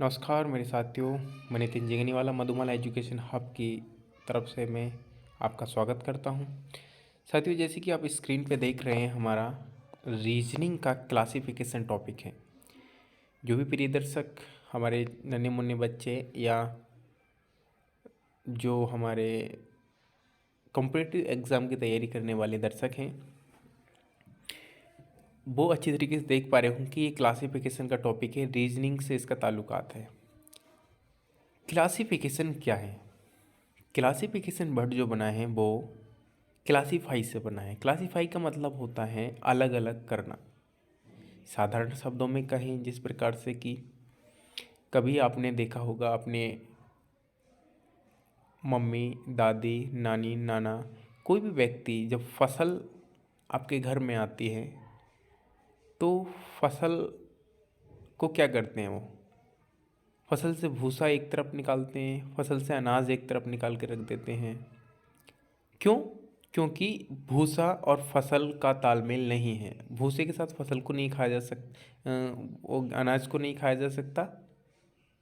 नमस्कार मेरे साथियों। मैं नितिन जिगनीवाला मधुमाला एजुकेशन हब की तरफ से मैं आपका स्वागत करता हूं। साथियों, जैसे कि आप स्क्रीन पे देख रहे हैं, हमारा रीजनिंग का क्लासिफिकेशन टॉपिक है। जो भी प्रिय दर्शक हमारे नन्हे मुन्ने बच्चे या जो हमारे कॉम्पिटिटिव एग्ज़ाम की तैयारी करने वाले दर्शक हैं, वो अच्छी तरीके से देख पा रहे हों कि ये क्लासिफिकेशन का टॉपिक है, रीजनिंग से इसका ताल्लुकात है। क्लासिफिकेशन क्या है? क्लासिफिकेशन वर्ड जो बना है वो क्लासीफाई से बना है। क्लासीफाई का मतलब होता है अलग अलग करना। साधारण शब्दों में कहें जिस प्रकार से कि कभी आपने देखा होगा अपने मम्मी, दादी, नानी, नाना, कोई भी व्यक्ति जब फसल आपके घर में आती है तो फसल को क्या करते हैं? वो फसल से भूसा एक तरफ निकालते हैं, फसल से अनाज एक तरफ निकाल के रख देते हैं। क्यों? क्योंकि भूसा और फसल का तालमेल नहीं है। भूसे के साथ फसल को नहीं खाया जा सकता, वो अनाज को नहीं खाया जा सकता,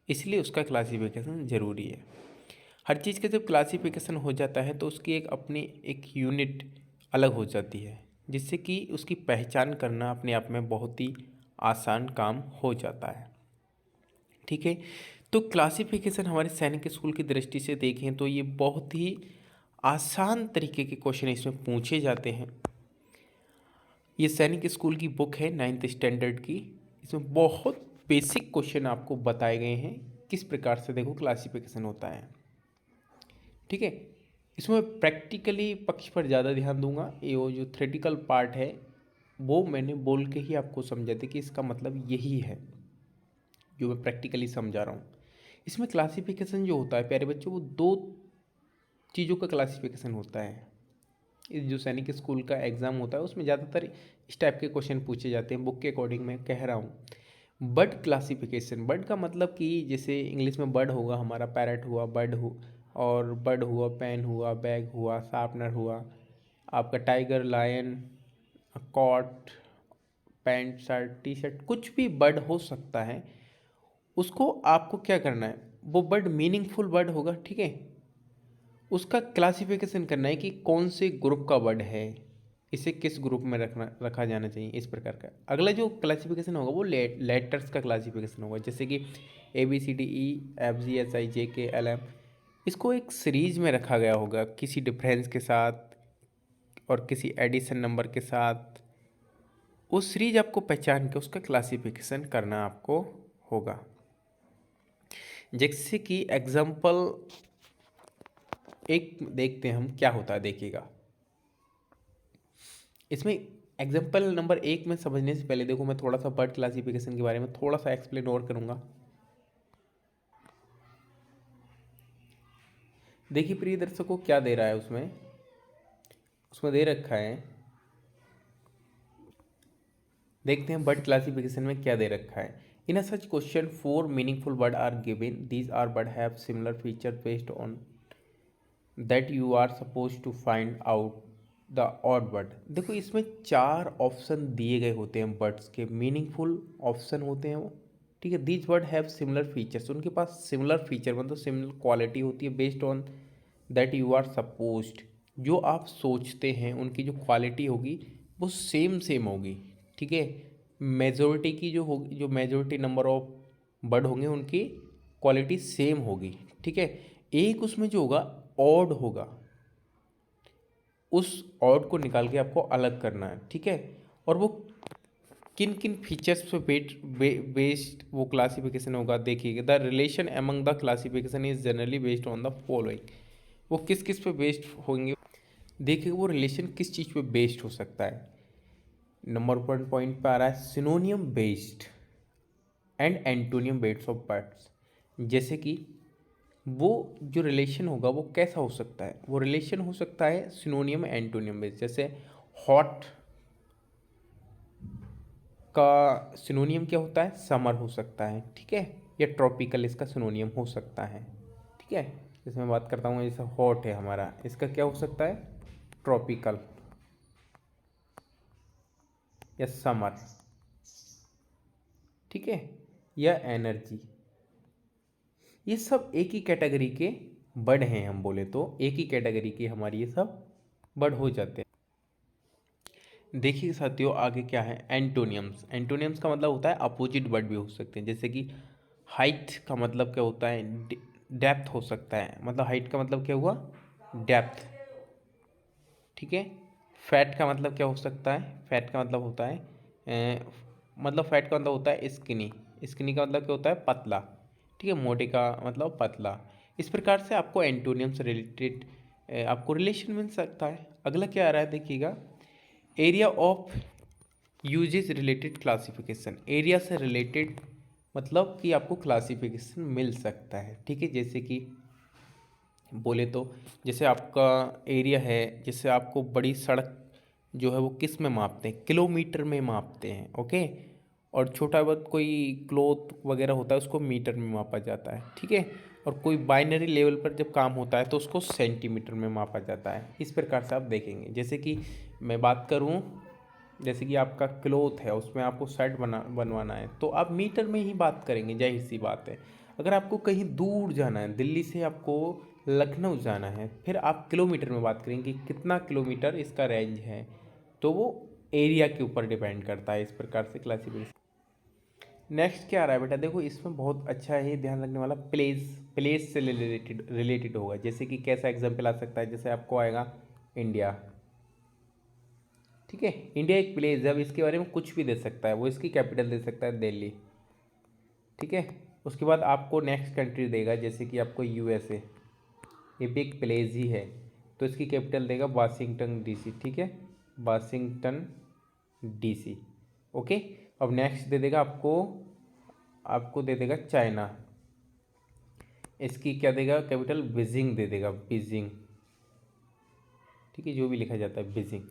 इसलिए उसका क्लासिफिकेशन ज़रूरी है। हर चीज़ का जब क्लासिफिकेशन हो जाता है तो उसकी एक अपनी एक यूनिट अलग हो जाती है, जिससे कि उसकी पहचान करना अपने आप में बहुत ही आसान काम हो जाता है। ठीक है, तो क्लासिफिकेशन हमारे सैनिक स्कूल की दृष्टि से देखें तो ये बहुत ही आसान तरीके के क्वेश्चन इसमें पूछे जाते हैं। ये सैनिक स्कूल की बुक है 9th स्टैंडर्ड की। इसमें बहुत बेसिक क्वेश्चन आपको बताए गए हैं किस प्रकार से देखो क्लासिफिकेशन होता है। ठीक है, इसमें प्रैक्टिकली पक्ष पर ज़्यादा ध्यान दूंगा। ये वो जो थ्योरेटिकल पार्ट है वो मैंने बोल के ही आपको समझा दे कि इसका मतलब यही है जो मैं प्रैक्टिकली समझा रहा हूँ। इसमें क्लासिफिकेशन जो होता है प्यारे बच्चों, वो दो चीज़ों का क्लासिफिकेशन होता है। इस जो सैनिक स्कूल का एग्ज़ाम होता है उसमें ज़्यादातर इस टाइप के क्वेश्चन पूछे जाते हैं। बुक के अकॉर्डिंग मैं कह रहा हूँ। बर्ड क्लासिफिकेशन, बर्ड का मतलब कि जैसे इंग्लिश में बर्ड होगा हमारा पैरट हुआ, बर्ड हुआ पेन हुआ, बैग हुआ, शार्पनर हुआ, आपका tiger, lion, cot, pant, shirt, T shirt, कुछ भी बर्ड हो सकता है। उसको आपको क्या करना है, वो बर्ड मीनिंगफुल बर्ड होगा, ठीक है, उसका क्लासिफिकेशन करना है कि कौन से ग्रुप का वर्ड है, इसे किस ग्रुप में रखा जाना चाहिए, इस प्रकार का। अगला जो क्लासिफिकेशन होगा वो लेटर्स का क्लासिफिकेशन होगा, जैसे कि ABCDEFGHIJKLM। इसको एक सीरीज में रखा गया होगा किसी डिफरेंस के साथ और किसी एडिशन नंबर के साथ। वो सीरीज आपको पहचान के उसका क्लासिफिकेशन करना आपको होगा। जैसे कि एग्जाम्पल एक देखते हैं हम क्या होता है, देखिएगा। इसमें एग्जाम्पल नंबर 1 में समझने से पहले देखो मैं थोड़ा सा बर्ड क्लासिफिकेशन के बारे में थोड़ा सा एक्सप्लेन और करूँगा। देखिए प्रिय दर्शकों क्या दे रहा है उसमें उसमें दे रखा है, देखते हैं बर्ड क्लासिफिकेशन में क्या दे रखा है। In a such question 4 meaningful word are given, these are bird have similar feature based on that you are suppose to find out the odd word. देखो इसमें 4 ऑप्शन दिए गए होते हैं बर्ड्स के, मीनिंगफुल ऑप्शन होते हैं वो, ठीक है। These word have similar features, उनके पास सिमिलर फीचर मतलब सिमिलर क्वालिटी होती है, based on that you are supposed, जो आप सोचते हैं उनकी जो क्वालिटी होगी वो सेम सेम होगी, ठीक है। मेजोरिटी की जो होगी, जो मेजोरिटी नंबर ऑफ बर्ड होंगे उनकी क्वालिटी सेम होगी, ठीक है। एक उसमें जो होगा ऑड होगा, उस ऑड को निकाल के आपको अलग करना है, ठीक है। और वो किन किन फीचर्स पे बेस्ड वो क्लासिफिकेशन होगा, देखिएगा। The relation among the classification is generally based on the following. वो किस किस पे बेस्ड होंगे, देखिए वो रिलेशन किस चीज़ पे बेस्ड हो सकता है। नंबर 1 पॉइंट पे आ रहा है सिनोनियम based and antonym based of words. जैसे कि वो जो रिलेशन होगा वो कैसा हो सकता है, वो रिलेशन हो सकता है सिनोनियम एंटोनियम बेस्ड। जैसे हॉट का सिनोनियम क्या होता है, समर हो सकता है, ठीक है, या ट्रॉपिकल इसका सिनोनियम हो सकता है, ठीक है। जैसे मैं बात करता हूँ जैसे हॉट है हमारा, इसका क्या हो सकता है, ट्रॉपिकल या समर, ठीक है, या एनर्जी, ये सब एक ही कैटेगरी के बर्ड हैं, हम बोले तो एक ही कैटेगरी के हमारी ये सब बर्ड हो जाते हैं। देखिए साथियों आगे क्या है, एंटोनियम्स। एंटोनियम्स का मतलब होता है अपोजिट वर्ड भी हो सकते हैं, जैसे कि हाइट का मतलब क्या होता है, डेप्थ हो सकता है, मतलब हाइट का मतलब क्या हुआ, डेप्थ। ठीक है। फैट का मतलब क्या हो सकता है, फैट का मतलब होता है मतलब फैट का मतलब होता है स्किनी। स्किनी का मतलब क्या होता है, पतला। ठीक है। मोटे का मतलब पतला। इस प्रकार से आपको एंटोनियम से रिलेटेड आपको रिलेशन मिल सकता है। अगला क्या आ रहा है देखिएगा, area of uses related classification. Area से रिलेटेड मतलब कि आपको क्लासिफिकेशन मिल सकता है। ठीक है। जैसे कि बोले तो जैसे आपका एरिया है, जैसे आपको बड़ी सड़क जो है वो किस में मापते हैं, किलोमीटर में मापते हैं। ओके। और छोटा बहुत कोई क्लॉथ वगैरह होता है उसको मीटर में मापा जाता है। ठीक है। और कोई बाइनरी लेवल पर जब काम होता है तो उसको सेंटीमीटर में मापा जाता है। इस प्रकार से आप देखेंगे, जैसे कि मैं बात करूं, जैसे कि आपका क्लोथ है उसमें आपको शर्ट बनवाना है तो आप मीटर में ही बात करेंगे, जाहिर सी बात है। अगर आपको कहीं दूर जाना है, दिल्ली से आपको लखनऊ जाना है, फिर आप किलोमीटर में बात करेंगे कि कितना किलोमीटर इसका रेंज है, तो वो एरिया के ऊपर डिपेंड करता है। इस प्रकार से क्लासिफिकेशन। नेक्स्ट क्या आ रहा है बेटा, देखो इसमें बहुत अच्छा है ध्यान रखने वाला, प्लेस। प्लेस से रिलेटेड होगा। जैसे कि कैसा एग्जाम्पल आ सकता है, जैसे आपको आएगा इंडिया। ठीक है। इंडिया एक प्लेस है, अब इसके बारे में कुछ भी दे सकता है, वो इसकी कैपिटल दे सकता है दिल्ली। ठीक है। उसके बाद आपको नेक्स्ट कंट्री देगा, जैसे कि आपको यूएसए, ये भी एक प्लेस ही है, तो इसकी कैपिटल देगा वाशिंगटन डीसी। ठीक है। Washington DC. ओके। अब नेक्स्ट दे देगा आपको, आपको दे देगा चाइना, इसकी क्या देगा कैपिटल, बीजिंग दे देगा, बीजिंग। ठीक है। जो भी लिखा जाता है बीजिंग।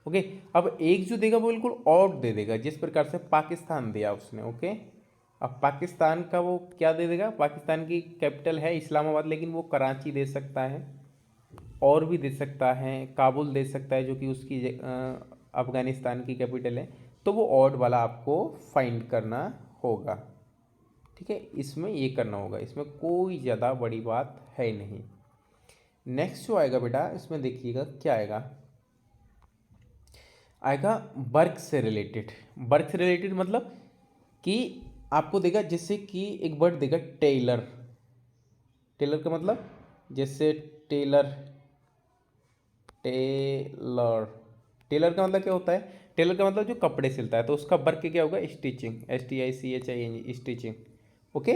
ओके। अब एक जो देगा वो बिल्कुल और दे देगा, जिस प्रकार से पाकिस्तान दिया उसने। ओके। अब पाकिस्तान का वो क्या दे देगा, पाकिस्तान की कैपिटल है इस्लामाबाद, लेकिन वो कराची दे सकता है, और भी दे सकता है, काबुल दे सकता है जो कि उसकी अफ़गानिस्तान की कैपिटल है। तो वो ऑड वाला आपको फाइंड करना होगा। ठीक है। इसमें ये करना होगा, इसमें कोई ज़्यादा बड़ी बात है नहीं। नेक्स्ट जो आएगा बेटा, इसमें देखिएगा क्या आएगा, आएगा वर्क से रिलेटेड। वर्क से रिलेटेड मतलब कि आपको देगा, जैसे कि एक वर्ड देगा टेलर। टेलर का मतलब जैसे टेलर, टेलर। टेलर का मतलब क्या होता है, टेलर का मतलब जो कपड़े सिलता है, तो उसका वर्क क्या होगा, स्टिचिंग, STICHING, स्टिचिंग। ओके।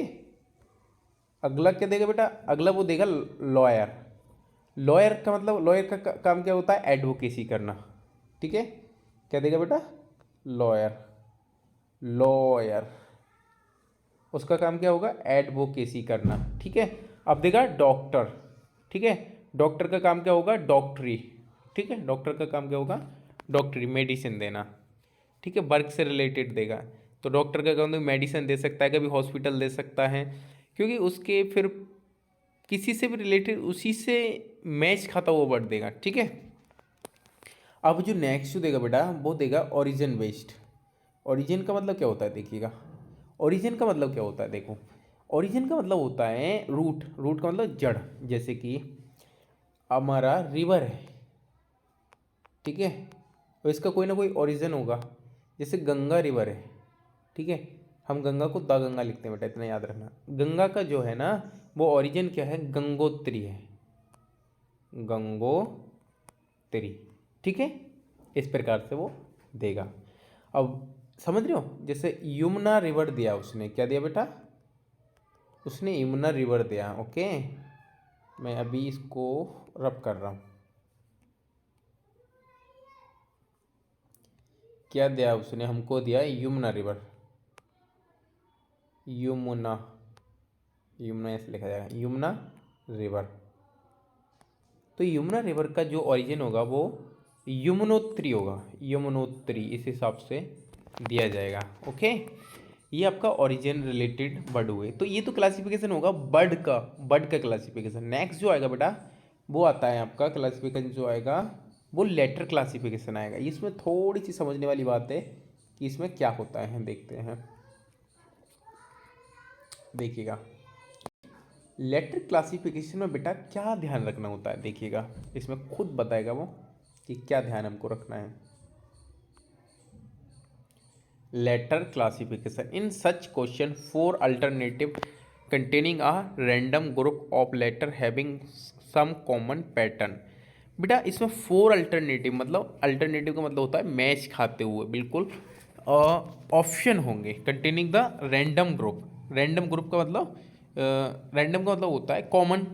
अगला क्या देगा बेटा, अगला वो देगा लॉयर। लॉयर का मतलब, लॉयर का काम क्या होता है, एडवोकेसी करना। ठीक है। क्या देगा बेटा, लॉयर, लॉयर, उसका काम क्या होगा, एडवोकेसी करना। ठीक है। अब देगा डॉक्टर। ठीक है। डॉक्टर का काम क्या होगा, डॉक्टरी। ठीक है। डॉक्टर का काम क्या होगा, डॉक्टरी, मेडिसिन देना। ठीक है। वर्क से रिलेटेड देगा, तो डॉक्टर का काम मेडिसिन दे सकता है, कभी हॉस्पिटल दे सकता है, क्योंकि उसके फिर किसी से भी रिलेटेड उसी से मैच खाता वो वर्ड देगा। ठीक है। अब जो नेक्स्ट जो देगा बेटा वो देगा ओरिजिन बेस्ड। ओरिजिन का मतलब क्या होता है देखिएगा, ओरिजिन का मतलब क्या होता है, देखो ओरिजिन का मतलब होता है रूट। रूट का मतलब जड़। जैसे कि हमारा रिवर है, ठीक है, तो इसका कोई ना कोई ओरिजिन होगा। जैसे गंगा रिवर है, ठीक है, हम गंगा को द गंगा लिखते हैं बेटा, इतना याद रखना। गंगा का जो है ना वो ओरिजिन क्या है, गंगोत्री है, गंगोत्री। ठीक है। इस प्रकार से वो देगा। अब समझ रहे हो, जैसे यमुना रिवर दिया उसने, क्या दिया बेटा, उसने यमुना रिवर दिया। ओके। मैं अभी इसको रब कर रहा हूँ, क्या दिया उसने, हमको दिया यमुना रिवर, यमुना, यमुना ऐसे लिखा जाएगा, यमुना रिवर। तो यमुना रिवर का जो ओरिजिन होगा वो यमुनोत्री होगा, यमुनोत्री, इस हिसाब से दिया जाएगा। ओके। ये आपका ओरिजिन रिलेटेड वर्ड हुए। तो ये तो क्लासिफिकेशन होगा बर्ड का, बर्ड का क्लासिफिकेशन। नेक्स्ट जो आएगा बेटा वो आता है आपका क्लासिफिकेशन जो आएगा वो लेटर क्लासिफिकेशन आएगा। इसमें थोड़ी सी समझने वाली बात है कि इसमें क्या होता है, देखते हैं, देखिएगा। लेटर क्लासिफिकेशन में बेटा क्या ध्यान रखना होता है, देखिएगा इसमें खुद बताएगा वो कि क्या ध्यान हमको रखना है। Letter classification in such question four alternative containing a random group of letter having some common pattern. बेटा इसमें फोर अल्टरनेटिव, मतलब अल्टरनेटिव का मतलब होता है मैच खाते हुए, बिल्कुल ऑप्शन होंगे containing the random group. Random group का मतलब रैंडम का मतलब होता है कॉमन,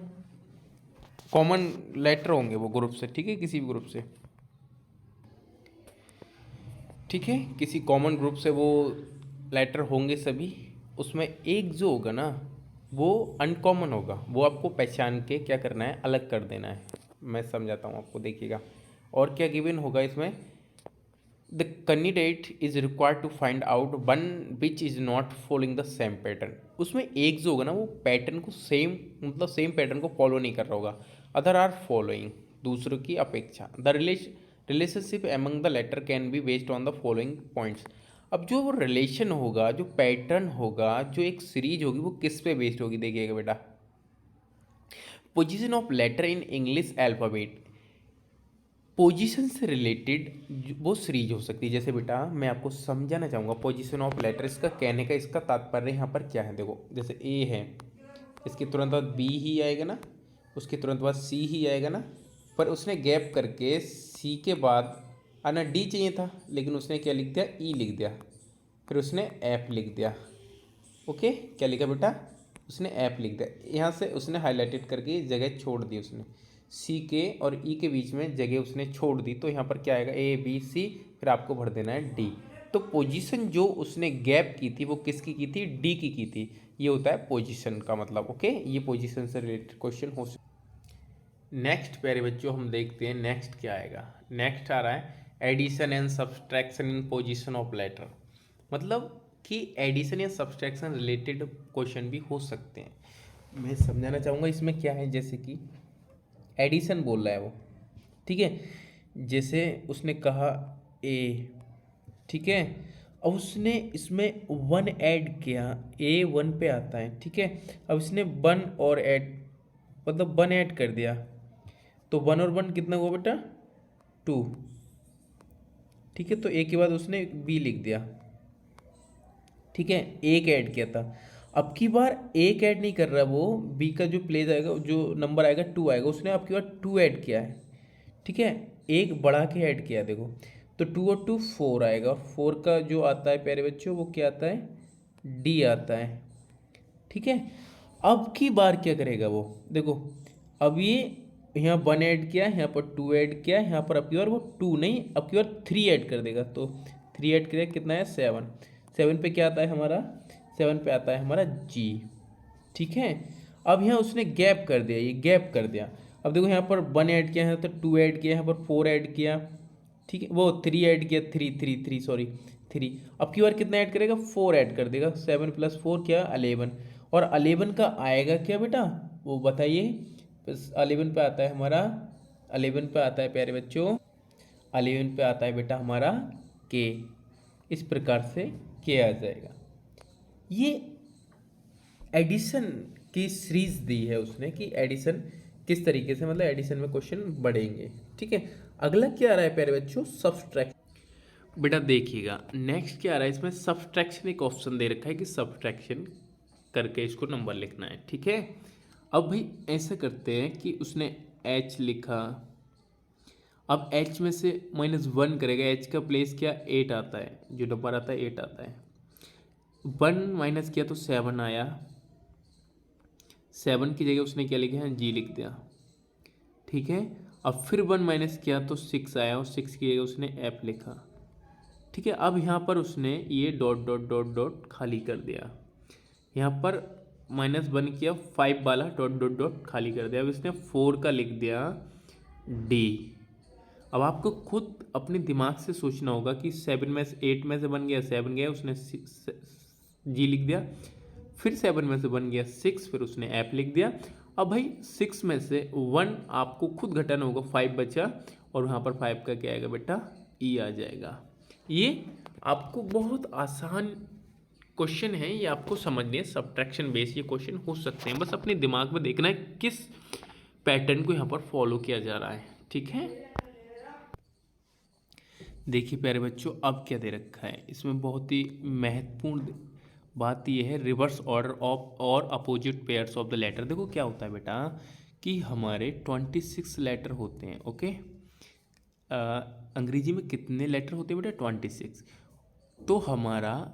कॉमन लेटर होंगे वो ग्रुप से, ठीक है, किसी भी ग्रुप से, ठीक है, किसी कॉमन ग्रुप से वो लेटर होंगे सभी। उसमें एक जो होगा ना वो अनकॉमन होगा, वो आपको पहचान के क्या करना है, अलग कर देना है। मैं समझाता हूँ आपको, देखिएगा। और क्या गिवन होगा इसमें, the candidate is required to find out one which is not following the same pattern. उसमें एक जो होगा ना वो पैटर्न को सेम, मतलब सेम पैटर्न को फॉलो नहीं कर रहा होगा। अदर आर फॉलोइंग, दूसरों की अपेक्षा। The relationship among the letter can be based on the following points. अब जो रिलेशन होगा, जो पैटर्न होगा, जो एक सीरीज होगी, वो किस पे बेस्ड होगी, देखिएगा बेटा। Position of letter in English alphabet, position से रिलेटेड वो सीरीज हो सकती है। जैसे बेटा मैं आपको समझाना चाहूँगा पोजीशन ऑफ लेटर, इसका कहने का इसका तात्पर्य यहाँ पर क्या है। देखो जैसे ए है, इसके तुरंत बाद बी ही आएगा ना, उसके तुरंत बाद सी ही आएगा ना, पर उसने गैप करके सी के बाद आना डी चाहिए था, लेकिन उसने क्या लिख दिया, ई लिख दिया, फिर उसने एफ लिख दिया। ओके, क्या लिखा बेटा, उसने ऐप लिख दिया। यहाँ से उसने हाईलाइटेड करके जगह छोड़ दी, उसने सी के और ई के बीच में जगह उसने छोड़ दी, तो यहाँ पर क्या आएगा, ए बी सी, फिर आपको भर देना है डी। तो पोजीशन जो उसने गैप की थी वो किसकी की थी, डी की थी। ये होता है पोजीशन का मतलब। ओके, ये पोजीशन से रिलेटेड क्वेश्चन हो सकता है। नेक्स्ट प्यारे बच्चों हम देखते हैं नेक्स्ट क्या आएगा। नेक्स्ट आ रहा है addition and subtraction in position of letter, मतलब कि एडिशन या सब्सट्रैक्शन रिलेटेड क्वेश्चन भी हो सकते हैं। मैं समझाना चाहूँगा इसमें क्या है। जैसे कि एडिशन बोल रहा है वो, ठीक है, जैसे उसने कहा ए, ठीक है, अब उसने इसमें वन ऐड किया, ए वन पे आता है, ठीक है। अब इसने वन और ऐड, मतलब वन ऐड कर दिया, तो वन और वन कितना हुआ बेटा, टू, ठीक है। तो ए के बाद उसने बी लिख दिया, ठीक है, एक ऐड किया था। अब की बार एक ऐड नहीं कर रहा वो, बी का जो प्लेस आएगा, जो नंबर आएगा टू आएगा, उसने अब की बार टू ऐड किया है, ठीक है, एक बढ़ा के ऐड किया, देखो तो टू और टू फोर आएगा। फोर का जो आता है प्यारे बच्चों वो क्या आता है, डी आता है, ठीक है। अब की बार क्या करेगा वो, देखो अब ये यहाँ वन ऐड किया, यहाँ पर टू ऐड किया, यहाँ पर अब की बार वो टू नहीं, अब की बार थ्री ऐड कर देगा, तो थ्री ऐड करेगा कितना है, सेवन। सेवन पे क्या आता है हमारा, सेवन पे आता है हमारा जी, ठीक है। अब यहाँ उसने गैप कर दिया, ये गैप कर दिया। अब देखो यहाँ पर वन ऐड किया है, तो टू ऐड किया, यहाँ पर फोर ऐड किया, ठीक है, वो थ्री ऐड किया, थ्री सॉरी थ्री। अब की बार कितना ऐड करेगा, फोर ऐड कर देगा, सेवन प्लस फोर क्या, 11। और 11 का आएगा क्या बेटा, वो बताइए। बस 11 पे आता है हमारा, 11 पे आता है प्यारे बच्चों, 11 पे आता है बेटा हमारा के। इस प्रकार से के आ जाएगा। ये एडिशन की सीरीज दी है उसने कि एडिशन किस तरीके से, मतलब एडिशन में क्वेश्चन बढ़ेंगे, ठीक है। अगला क्या आ रहा है प्यारे बच्चों, सब्सट्रैक्शन। बेटा देखिएगा नेक्स्ट क्या आ रहा है, इसमें सब्सट्रैक्शन एक ऑप्शन दे रखा है कि सब्सट्रैक्शन करके इसको नंबर लिखना है, ठीक है। अब भाई ऐसा करते हैं कि उसने एच लिखा, अब एच में से -1 करेगा, एच का प्लेस क्या, 8 आता है, जो नंबर आता है 8 आता है। 1 माइनस किया तो 7 आया, 7 की जगह उसने क्या लिखा है, जी लिख दिया, ठीक है। अब फिर 1 माइनस किया तो 6 आया, और 6 की जगह उसने एफ लिखा, ठीक है। अब यहाँ पर उसने ये डॉट डॉट डॉट डॉट खाली कर दिया, यहाँ पर -1 किया, 5 वाला डॉट डॉट डॉट खाली कर दिया। अब इसने 4 का लिख दिया डी। अब आपको खुद अपने दिमाग से सोचना होगा कि 7 में से 8 में से बन गया 7 गया, उसने जी लिख दिया, फिर 7 में से बन गया 6, फिर उसने ऐप लिख दिया। अब भाई 6 में से 1 आपको खुद घटाना होगा, 5 बचा, और वहाँ पर 5 का क्या आएगा बेटा, ई आ जाएगा। ये आपको बहुत आसान क्वेश्चन है ये आपको समझने हैं, सब्ट्रैक्शन बेस ये क्वेश्चन हो सकते हैं, बस अपने दिमाग में देखना है किस पैटर्न को यहाँ पर फॉलो किया जा रहा है। ठीक है, देखिए प्यारे बच्चों, अब क्या दे रखा है इसमें, बहुत ही महत्वपूर्ण बात यह है, रिवर्स ऑर्डर ऑफ और opposite pairs of the letter. देखो क्या होता है बेटा कि हमारे 26 लेटर होते हैं। ओके, अंग्रेजी में कितने लेटर होते हैं बेटा? 26। तो हमारा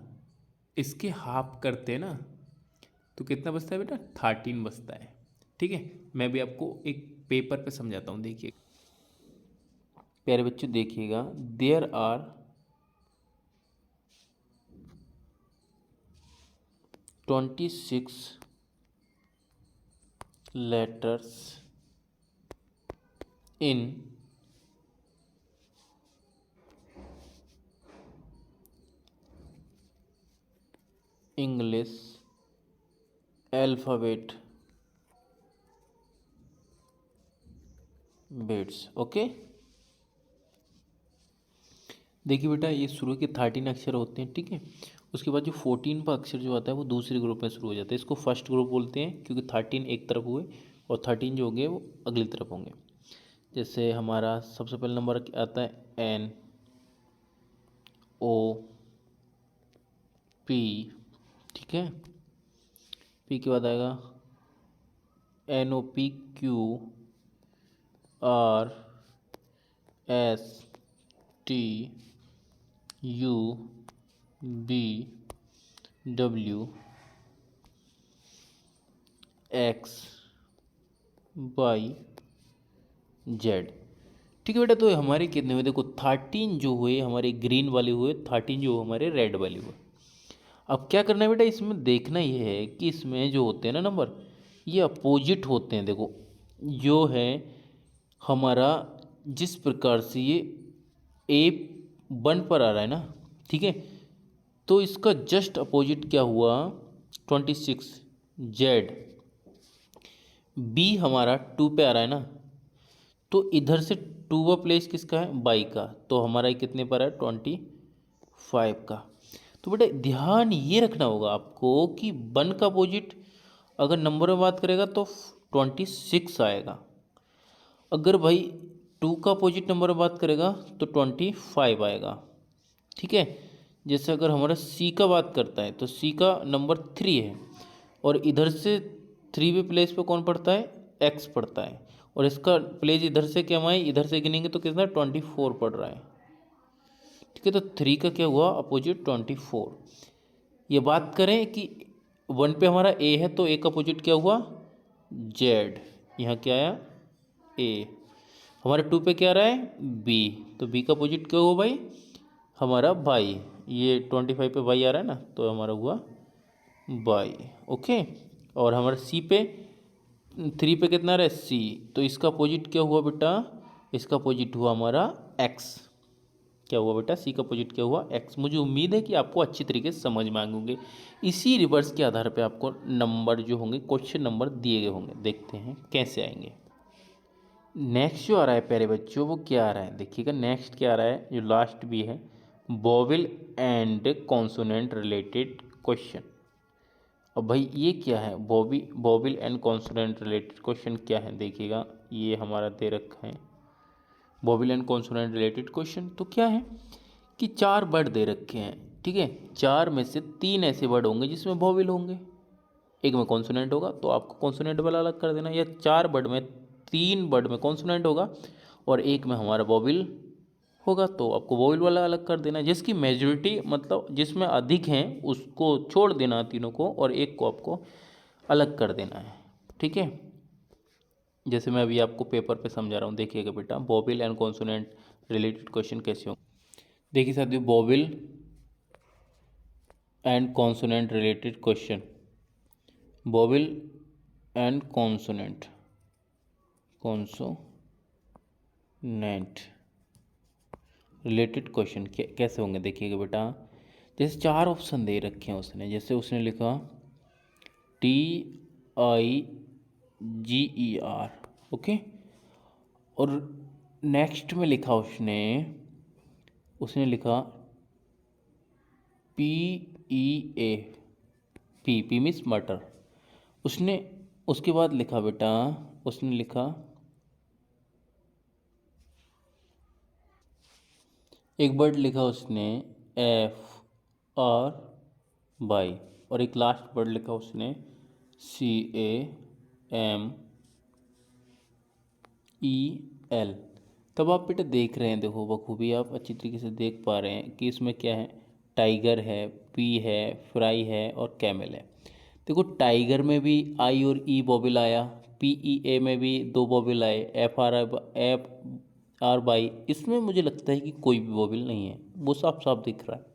इसके हाफ करते हैं ना, तो कितना बचता है बेटा? 13 बचता है। ठीक है, मैं भी आपको एक पेपर पे समझाता हूँ। देखिए प्यारे बच्चों, देखिएगा, there are 26 letters in English alphabet bits। Okay, देखिए बेटा, ये शुरू के 13 अक्षर होते हैं। ठीक है, उसके बाद जो 14 का अक्षर जो आता है वो दूसरे ग्रुप में शुरू हो जाता है। इसको फर्स्ट ग्रुप बोलते हैं, क्योंकि 13 एक तरफ हुए और 13 जो होंगे वो अगली तरफ होंगे। जैसे हमारा सबसे पहला नंबर आता है एन ओ पी। ठीक है, पी के बाद आएगा N O P Q R S T U V W X Y Z. ठीक है बेटा, तो हमारे कितने हुए? देखो 13 जो हुए हमारे ग्रीन वाले हुए, 13 जो हमारे रेड वाले हुए। अब क्या करना है बेटा, इसमें देखना ये है कि इसमें जो होते हैं ना नंबर, ये अपोजिट होते हैं। देखो जो है हमारा, जिस प्रकार से ये ए 1 पर आ रहा है ना, ठीक है, तो इसका जस्ट अपोजिट क्या हुआ? 26 जेड। बी हमारा 2 पे आ रहा है ना, तो इधर से 2 का प्लेस किसका है? बाई का। तो हमारा कितने पर है? 25 का। तो बेटा ध्यान ये रखना होगा आपको कि 1 का अपोजिट अगर नंबर में बात करेगा तो 26 आएगा। अगर भाई 2 का अपोजिट नंबर में बात करेगा तो 25 आएगा। ठीक है, जैसे अगर हमारा सी का बात करता है तो सी का नंबर 3 है, और इधर से 3 पे प्लेस पे कौन पड़ता है? एक्स पड़ता है, और इसका प्लेस इधर से क्या हमारे इधर से गिनेंगे तो कितना? 24 पड़ रहा है। ठीक है, तो 3 का क्या हुआ अपोजिट? 24। ये बात करें कि 1 पे हमारा ए है तो ए का अपोजिट क्या हुआ? जेड। यहाँ क्या आया? ए। हमारे 2 पे क्या आ रहा है? बी। तो बी का अपोजिट क्या हुआ भाई? हमारा बाई। ये 25 पे बाई आ रहा है ना, तो हमारा हुआ बाई। ओके, और हमारा सी पे 3 पे कितना रहा है? सी। तो इसका अपोजिट क्या हुआ बेटा? इसका अपोजिट हुआ हमारा एक्स। क्या हुआ बेटा? सी का अपोजिट क्या हुआ? एक्स। मुझे उम्मीद है कि आपको अच्छी तरीके से समझ में आएंगे। इसी रिवर्स के आधार पे आपको नंबर जो होंगे, क्वेश्चन नंबर दिए गए होंगे। देखते हैं कैसे आएंगे। नेक्स्ट जो आ रहा है प्यारे बच्चों, वो क्या आ रहा है? देखिएगा, नेक्स्ट क्या आ रहा है, जो लास्ट भी है, vowel and consonant related question. अब भाई ये क्या है? Vowel and consonant related question क्या है? देखिएगा, ये हमारा दे रखा है vowel and consonant related question. तो क्या है कि 4 वर्ड दे रखे हैं। ठीक है, 4 में से 3 ऐसे वर्ड होंगे जिसमें वोवेल होंगे, एक में कॉन्सोनेंट होगा, तो आपको कॉन्सोनेंट वाला अलग कर देना। या 4 वर्ड में 3 वर्ड में कॉन्सोनेंट होगा और एक में हमारा वोवेल होगा, तो आपको वोवेल वाला अलग कर देना। जिसकी मेजॉरिटी मतलब जिसमें अधिक हैं उसको छोड़ देना तीनों को, और एक को आपको अलग कर देना है। ठीक है, जैसे मैं अभी आपको पेपर पे समझा रहा हूँ। देखिएगा बेटा, vowel and consonant related question कैसे होंगे। देखिए साथियों, vowel and consonant related question, vowel and consonant related question कैसे होंगे? देखिएगा बेटा, जैसे 4 ऑप्शन दे रखे हैं उसने। जैसे उसने लिखा TIGER। ओके, और नेक्स्ट में लिखा उसने लिखा PEA। पी मीन्स मटर। उसने उसके बाद लिखा बेटा, उसने लिखा एक वर्ड लिखा उसने FRY, और एक लास्ट वर्ड लिखा उसने CAMEL। तब आप बेटा देख रहे हैं, देखो बखूबी आप अच्छी तरीके से देख पा रहे हैं कि इसमें क्या है, टाइगर है, पी है, फ्राई है और कैमल है। देखो टाइगर में भी आई और ई बॉबिल आया, PEA में भी दो बॉबिल आए, FR बाई, इसमें मुझे लगता है कि कोई भी बॉबिल नहीं है, वो साफ साफ दिख रहा है।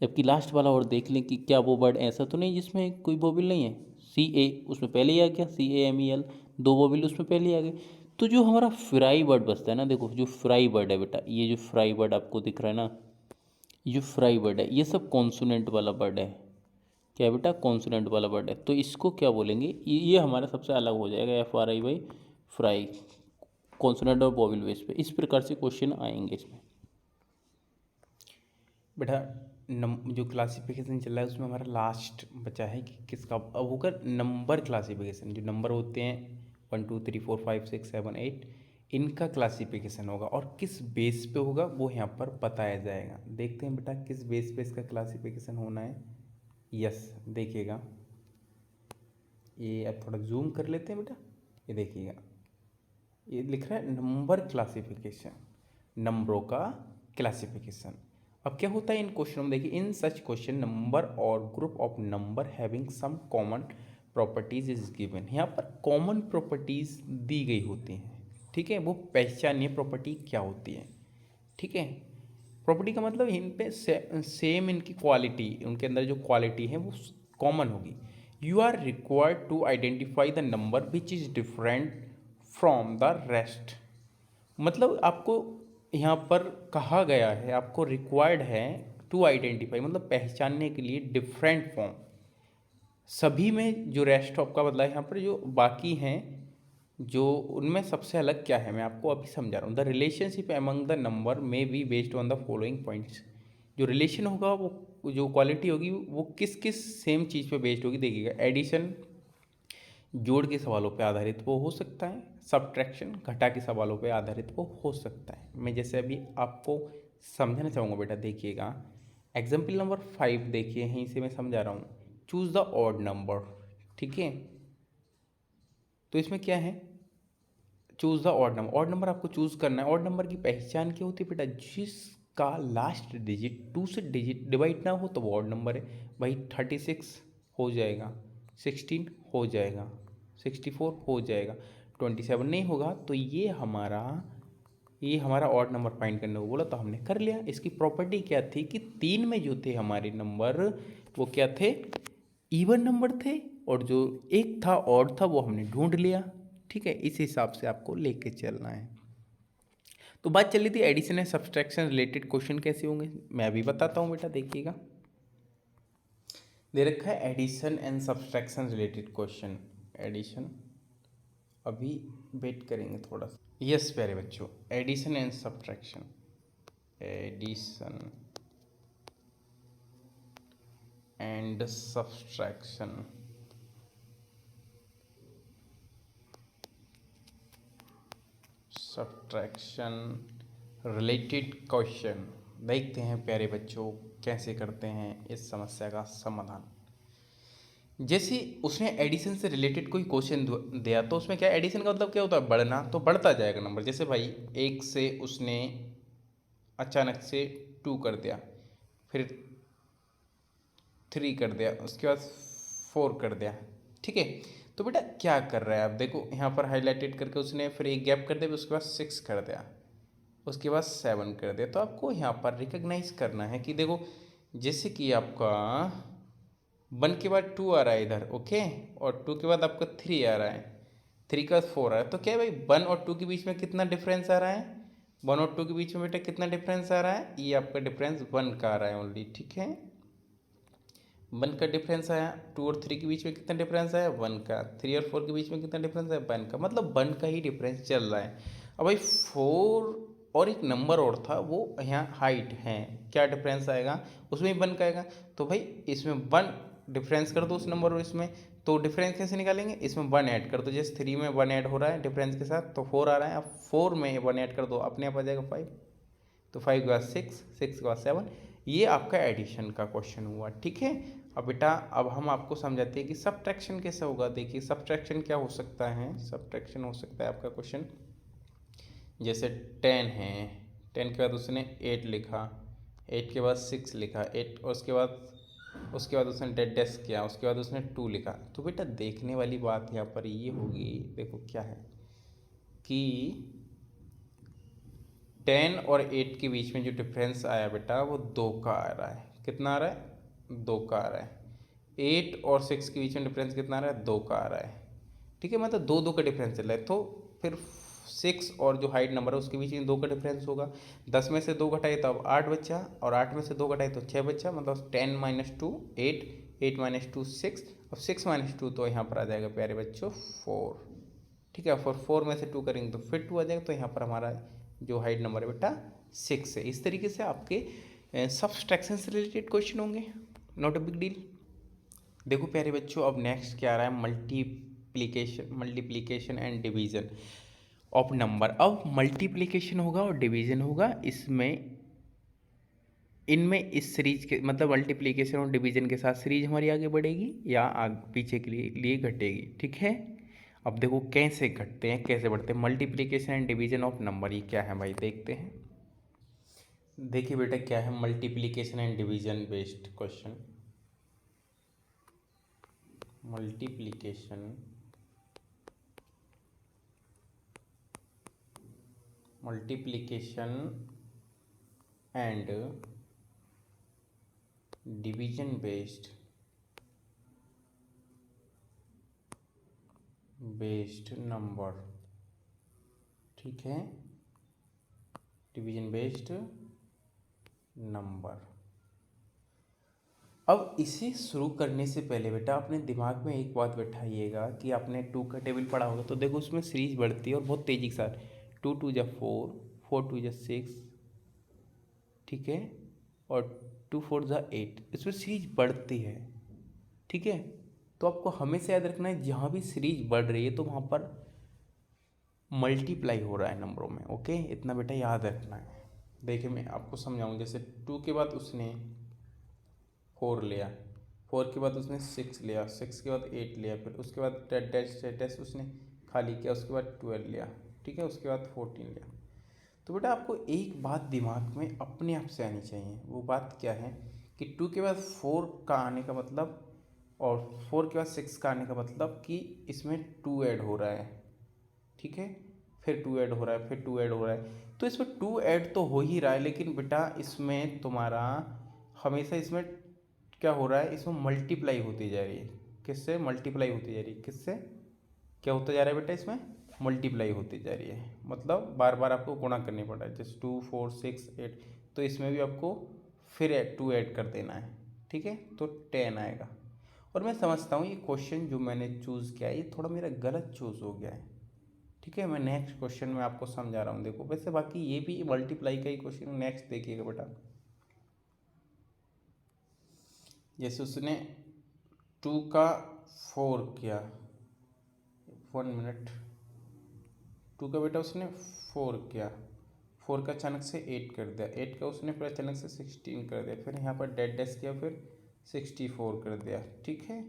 जबकि लास्ट वाला और देख लें कि क्या वो वर्ड ऐसा तो नहीं जिसमें कोई बॉबिल नहीं है। CA उसमें पहले ही आ गया, CAMEL, दो बॉबिल उसमें पहले ही आ गए। तो जो हमारा फ्राई वर्ड बचता है ना, देखो जो फ्राई वर्ड है बेटा, ये जो फ्राई वर्ड आपको दिख रहा है ना, ये जो फ्राई वर्ड है ये सब कॉन्सोनेंट वाला वर्ड है। क्या है बेटा, कॉन्सोनेंट वाला वर्ड है। तो इसको क्या बोलेंगे, ये हमारा सबसे अलग हो जाएगा, FRI बाई फ्राई, कॉन्सोनेंट और वोवेल बेस पे। इस प्रकार से क्वेश्चन आएंगे इसमें। बेटा जो क्लासिफिकेशन चल रहा है उसमें हमारा लास्ट बचा है कि किसका, अब होगा नंबर क्लासिफिकेशन। जो नंबर होते हैं 1 2 3 4 5 6 7 8, इनका क्लासिफिकेशन होगा और किस बेस पे होगा वो यहाँ पर बताया जाएगा। देखते हैं बेटा किस बेस पे इसका क्लासिफिकेशन होना है। यस देखिएगा, ये अब थोड़ा जूम कर लेते हैं बेटा, ये देखिएगा ये लिख रहा है नंबर क्लासिफिकेशन, नंबरों का क्लासिफिकेशन। अब क्या होता है इन क्वेश्चनों में, देखिए इन सच क्वेश्चन नंबर और group of number having some common properties is given. यहाँ पर कॉमन प्रॉपर्टीज दी गई होती हैं, ठीक है, वो पहचानिए प्रॉपर्टी क्या होती है, ठीक है। प्रॉपर्टी का मतलब इन पे सेम इनकी क्वालिटी, उनके अंदर जो क्वालिटी है वो कॉमन होगी। You are required to identify the number which is different from the rest. मतलब आपको यहाँ पर कहा गया है, आपको रिक्वायर्ड है टू आइडेंटिफाई, मतलब पहचानने के लिए डिफरेंट फॉर्म, सभी में जो रेस्ट ऑफ का बदला है यहाँ पर जो बाकी हैं, जो उनमें सबसे अलग क्या है मैं आपको अभी समझा रहा हूँ। The relationship among the number में be based on the following points. जो रिलेशन होगा वो जो क्वालिटी होगी वो किस किस सेम चीज़ पे बेस्ड होगी, देखिएगा। एडिशन जोड़ के सवालों पे आधारित वो हो सकता है, सब्ट्रैक्शन घटा के सवालों पे आधारित वो हो सकता है। मैं जैसे अभी आपको समझाना चाहूँगा बेटा, देखिएगा एग्जाम्पल नंबर 5 देखिए, यहीं से मैं समझा रहा हूँ। चूज़ द ऑड नंबर, ठीक है। तो इसमें क्या है, choose the odd number, odd number आपको चूज़ करना है। ऑड नंबर की पहचान क्या होती है बेटा, जिसका लास्ट डिजिट 2 से डिजिट डिवाइड ना हो तो वो ऑड नंबर है। भाई 36 हो जाएगा, 16 हो जाएगा, 64 हो जाएगा, 27 नहीं होगा तो ये हमारा ऑड नंबर फाइंड करने को बोला तो हमने कर लिया। इसकी प्रॉपर्टी क्या थी कि 3 में जो थे हमारे नंबर वो क्या थे, इवन नंबर थे, और जो एक था ऑड था वो हमने ढूंढ लिया, ठीक है। इस हिसाब से आपको लेके चलना है। तो बात चल रही थी addition and subtraction related question कैसे होंगे, मैं अभी बताता हूँ बेटा। देखिएगा दे रखा है addition and subtraction related question. Addition, अभी वेट करेंगे थोड़ा सा। यस प्यारे बच्चों, addition and subtraction, addition and subtraction, subtraction related question. देखते हैं प्यारे बच्चों कैसे करते हैं इस समस्या का समाधान। जैसे उसने एडिशन से रिलेटेड कोई क्वेश्चन दिया तो उसमें क्या, एडिशन का मतलब क्या होता है, बढ़ना, तो बढ़ता जाएगा नंबर। जैसे भाई 1 से उसने अचानक से 2 कर दिया, फिर 3 कर दिया, उसके बाद 4 कर दिया, ठीक है। तो बेटा क्या कर रहा है, आप देखो यहाँ पर हाईलाइटेड करके उसने फिर एक गैप कर दिया, उसके बाद 6 कर दिया, उसके बाद 7 कर दिया। तो आपको यहाँ पर रिकग्नाइज करना है कि देखो जैसे कि आपका 1 के बाद 2 आ रहा है इधर, ओके, और 2 के बाद आपका 3 आ रहा है, 3 के बाद 4 आ रहा है, तो क्या है भाई 1 और 2 के बीच में कितना डिफरेंस आ रहा है, 1 और 2 के बीच में बेटा कितना डिफरेंस आ रहा है, ये आपका डिफरेंस 1 का आ रहा है ओनली, ठीक है। 1 का डिफरेंस आया, 2 और 3 के बीच में कितना डिफरेंस आया, 1 का, 3 और 4 के बीच में कितना डिफरेंस है, 1 का, मतलब 1 का ही डिफरेंस चल रहा है। अब भाई 4 और एक नंबर और था वो यहाँ हाइट है, क्या डिफरेंस आएगा, उसमें 1 का आएगा। तो भाई इसमें 1 डिफरेंस कर दो उस नंबर और इसमें, तो डिफरेंस कैसे निकालेंगे, इसमें 1 ऐड कर दो, जैसे 3 में 1 ऐड हो रहा है डिफरेंस के साथ तो 4 आ रहा है, अब 4 में 1 ऐड कर दो अपने आप आ जाएगा 5, तो 5 के बाद 6, 6 के बाद 7, ये आपका एडिशन का क्वेश्चन हुआ। ठीक है, अब बेटा अब हम आपको समझाते हैं कि सब्ट्रैक्शन कैसे होगा। देखिए सब्ट्रैक्शन क्या हो सकता है, सब्ट्रैक्शन हो सकता है आपका क्वेश्चन जैसे 10 है, 10 के बाद उसने 8 लिखा, 8 के बाद 6 लिखा, 8 और उसके बाद उसने डेड डैश किया, उसके बाद उसने 2 लिखा। तो बेटा देखने वाली बात यहाँ पर ये होगी, देखो क्या है कि 10 और 8 के बीच में जो डिफरेंस आया बेटा वो 2 का आ रहा है। कितना आ रहा है, 2 का आ रहा है। 8 और 6 के बीच में डिफरेंस कितना आ रहा है, 2 का आ रहा है। ठीक है, मतलब 2 का डिफरेंस चल रहा है, तो फिर 6 और जो हाइड नंबर है उसके बीच में 2 का डिफरेंस होगा। 10 में से 2 घटाए तो अब 8 बचा, और 8 में से 2 घटाए तो 6 बचा, मतलब 10 माइनस 2 8, 8 माइनस 2 6, अब 6 माइनस 2 तो यहाँ पर आ जाएगा प्यारे बच्चों 4। ठीक है, फिर 4 में से 2 करेंगे तो फिर 2 आ जाएगा, तो यहाँ पर हमारा जो हाइड नंबर है बेटा 6 है। इस तरीके से आपके सब्सट्रैक्शन से रिलेटेड क्वेश्चन होंगे, नॉट अ बिग डील। देखो प्यारे बच्चों अब नेक्स्ट क्या आ रहा है, multiplication and division of number. अब मल्टीप्लिकेशन होगा और डिवीजन होगा, इनमें इस सीरीज के मतलब मल्टीप्लिकेशन और डिवीजन के साथ सीरीज हमारी आगे बढ़ेगी या पीछे के लिए घटेगी। ठीक है, अब देखो कैसे घटते हैं कैसे बढ़ते हैं multiplication and division of number, ये क्या है भाई देखते हैं। देखिए बेटा क्या है multiplication and division based question. Multiplication and division based number. ठीक है, डिवीजन बेस्ड नंबर। अब इसे शुरू करने से पहले बेटा अपने दिमाग में एक बात बैठाइएगा कि आपने 2 का टेबल पढ़ा होगा, तो देखो उसमें सीरीज बढ़ती है और बहुत तेजी के साथ, 2 2 जा 4, 4 2 जा 6, ठीक है, और 2 4 जा 8, इसमें सीरीज बढ़ती है। ठीक है, तो आपको हमेशा याद रखना है जहाँ भी सीरीज बढ़ रही है तो वहाँ पर मल्टीप्लाई हो रहा है नंबरों में। ओके, इतना बेटा याद रखना है। देखिए मैं आपको समझाऊँ, जैसे 2 के बाद उसने 4 लिया, 4 के बाद उसने 6 लिया, 6 के बाद 8 लिया, फिर उसके बाद डैश उसने खाली किया, उसके बाद 12 लिया, ठीक है, उसके बाद 14 लिया। तो बेटा आपको एक बात दिमाग में अपने आप से आनी चाहिए, वो बात क्या है कि 2 के बाद 4 का आने का मतलब और 4 के बाद 6 का आने का मतलब कि इसमें 2 ऐड हो रहा है। ठीक है, फिर 2 ऐड हो रहा है, फिर 2 ऐड हो रहा है, तो इसमें 2 ऐड तो हो ही रहा है, लेकिन बेटा इसमें तुम्हारा हमेशा इसमें क्या हो रहा है, इसमें मल्टीप्लाई होती जा रही है। किससे मल्टीप्लाई होती जा रही है, किससे क्या होता जा रहा है बेटा, इसमें मल्टीप्लाई होती जा रही है, मतलब बार बार आपको गुणा करनी पड़ रहा है, जैसे 2 4 6 8, तो इसमें भी आपको फिर 2 ऐड कर देना है। ठीक है, तो 10 आएगा। और मैं समझता हूँ ये क्वेश्चन जो मैंने चूज़ किया है ये थोड़ा मेरा गलत चूज़ हो गया है। ठीक है, मैं नेक्स्ट क्वेश्चन में आपको समझा रहा हूँ। देखो वैसे बाकी ये भी मल्टीप्लाई का ही क्वेश्चन, नेक्स्ट देखिएगा बेटा। जैसे उसने 2 का 4 किया, 1 मिनट, 2 का बेटा उसने 4 किया, 4 का अचानक से 8 कर दिया, 8 का उसने फिर अचानक से 16 कर दिया, फिर यहाँ पर डेड डैश किया, फिर 64 कर दिया। ठीक है,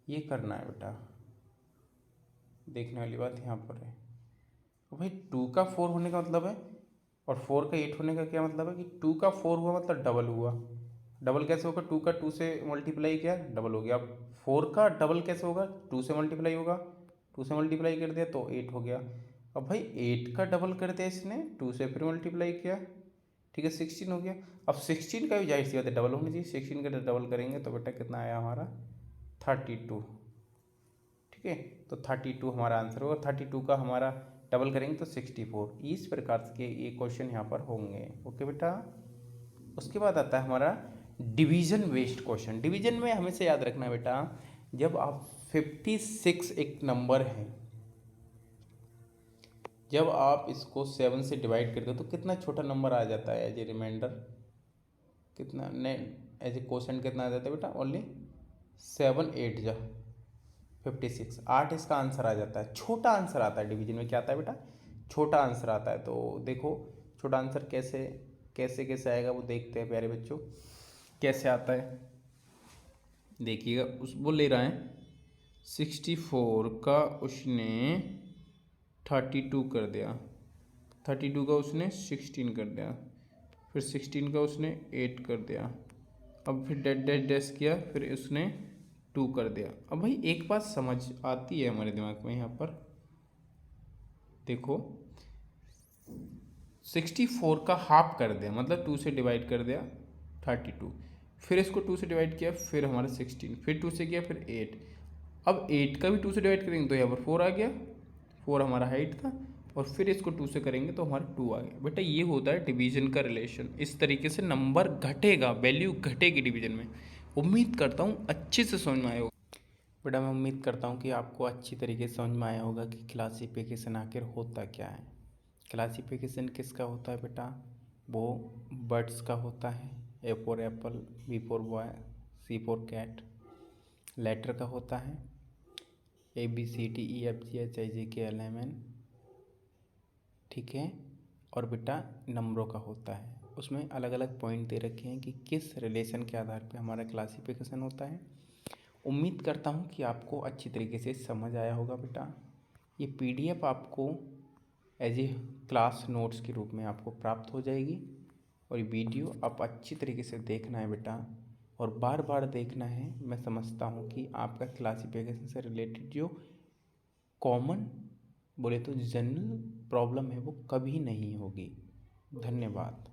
ये करना है बेटा, देखने वाली बात यहाँ पर है। तो भाई 2 का 4 होने का मतलब है और 4 का 8 होने का क्या मतलब है कि 2 का 4 हुआ मतलब डबल हुआ। डबल कैसे होगा, 2 का 2 से मल्टीप्लाई किया डबल हो गया। अब 4 का डबल कैसे होगा, 2 से मल्टीप्लाई होगा, 2 से मल्टीप्लाई कर दिया तो 8 हो गया। अब भाई 8 का डबल कर दिया इसने, 2 से फिर मल्टीप्लाई किया, ठीक है 16 हो गया। अब 16 का भी जाहिर सी बात है डबल होना चाहिए, 16 का डबल करेंगे तो बेटा कितना आया हमारा 32। ठीक है, तो 32 हमारा आंसर होगा, 32 का हमारा डबल करेंगे तो 64। इस प्रकार के ये क्वेश्चन यहाँ पर होंगे। ओके बेटा, उसके बाद आता है हमारा डिवीजन बेस्ड क्वेश्चन। डिवीजन में हमेशा याद रखना बेटा, जब आप 56 एक नंबर है, जब आप इसको 7 से डिवाइड करते हो तो कितना छोटा नंबर आ जाता है एज ए रिमाइंडर, कितना ने एज ए क्वेश्चन कितना आ जाता है बेटा, ओनली 7 8 जा 56, 8 इसका आंसर आ जाता है। छोटा आंसर आता है डिवीजन में, क्या आता है बेटा? छोटा आंसर आता है। तो देखो छोटा आंसर कैसे कैसे कैसे आएगा वो देखते हैं प्यारे बच्चों, कैसे आता है। देखिएगा, उस वो ले रहा है 64 का उसने 32 कर दिया, 32 का उसने 16 कर दिया, फिर 16 का उसने 8 कर दिया, अब फिर डैश डैश डैश किया, फिर उसने 2 कर दिया। अब भाई एक बात समझ आती है हमारे दिमाग में यहाँ पर, देखो 64 का हाफ कर दिया मतलब 2 से डिवाइड कर दिया 32, फिर इसको 2 से डिवाइड किया, फिर हमारा 16, फिर 2 से किया, फिर 8। अब 8 का भी 2 से डिवाइड करेंगे तो यहाँ पर 4 आ गया, 4 हमारा हाइट था, और फिर इसको 2 से करेंगे तो हमारा 2 आ गया। बेटा ये होता है डिवीजन का रिलेशन। इस तरीके से नंबर घटेगा, वैल्यू घटेगी डिवीजन में। उम्मीद करता हूँ अच्छे से समझ में आया होगा बेटा। मैं उम्मीद करता हूँ कि आपको अच्छी तरीके से समझ में आया होगा कि क्लासिफिकेशन आखिर होता क्या है। क्लासिफिकेशन किसका होता है बेटा? वो बर्ड्स का होता है, A for apple, B for boy, C for cat. Letter का होता है ABCDEFGHIJKLMN, ठीक है। और बेटा नंबरों का होता है, उसमें अलग अलग पॉइंट दे रखे हैं कि किस रिलेशन के आधार पे हमारा क्लासिफिकेशन होता है। उम्मीद करता हूँ कि आपको अच्छी तरीके से समझ आया होगा बेटा। ये PDF आपको एज ए क्लास नोट्स के रूप में आपको प्राप्त हो जाएगी, और ये वीडियो आप अच्छी तरीके से देखना है बेटा, और बार बार देखना है। मैं समझता हूँ कि आपका क्लासिफिकेशन से रिलेटेड जो कॉमन बोले तो जनरल प्रॉब्लम है वो कभी नहीं होगी। धन्यवाद।